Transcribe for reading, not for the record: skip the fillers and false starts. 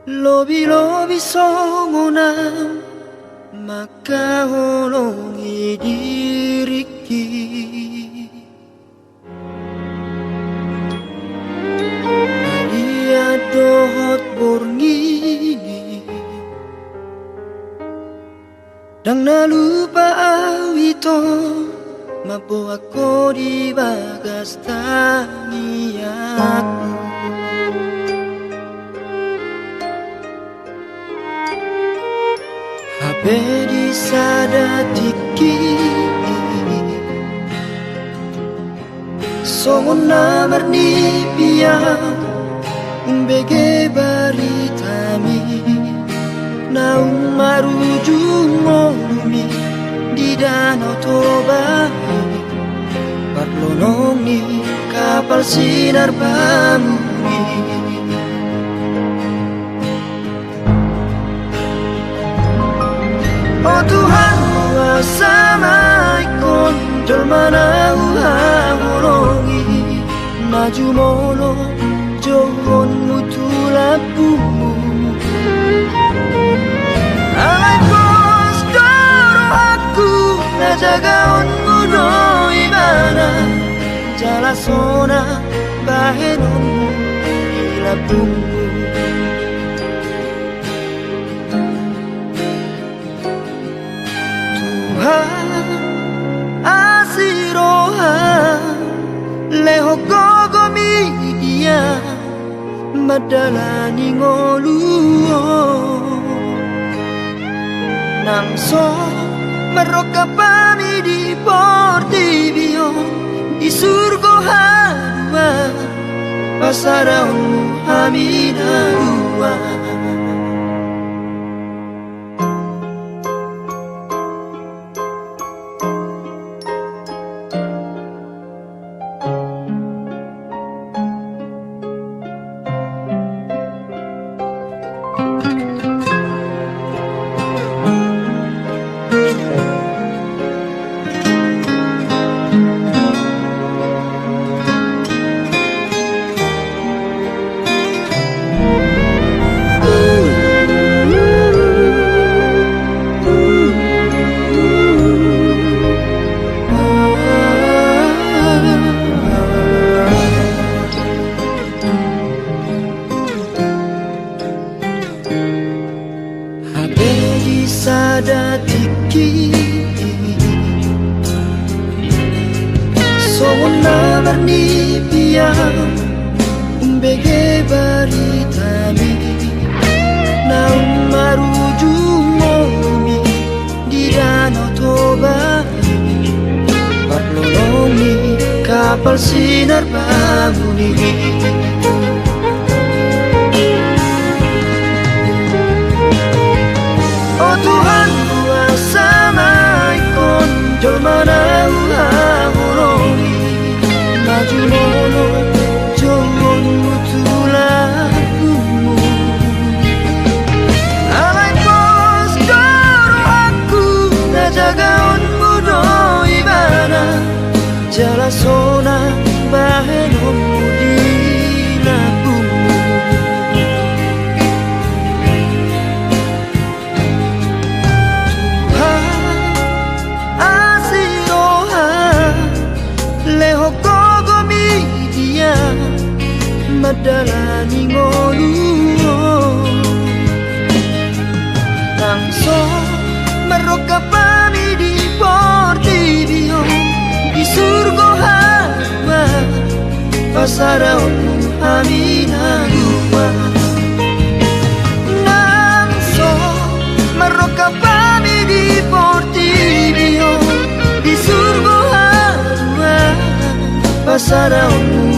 Lobi-lobi songonang makahulungi diriki. Alia dohot borngini dang nalupa awito mabo ako di bagas tangiaku. Bedi sadatiki songon namar ni piang umbege baritami na umarujung olumi di danau Toba parlonongi kapal sinar bamuni. Oh Tuhan samai kon jelmana uhamurongi maju molo johon mutulapumu alai pos doro aku najaga onmu no ibana jala sona bahenonmu ilapumu. Asiroha leho gogo midia madalani ngoluo nangso meroka pami di Portibio di surgo hadua pasaraunmu hamida dua. Sadatiki sona berni piang umbege baritami na umarujung olumi di danau Toba parlonongi kapal sinar bamuni. Oh Tuhan samai kon jelmana uhamurongi maju molo johon mutulakumu alai pos doro aku najaga onmu do ibana jala sona bahenonmu di lakumu. Madalani ngoluo nangso meroka pami di Portibio di surgo hadua pasaraunmu hamina dua. Nangso meroka pami di Portibio di surgo hadua pasaraunmu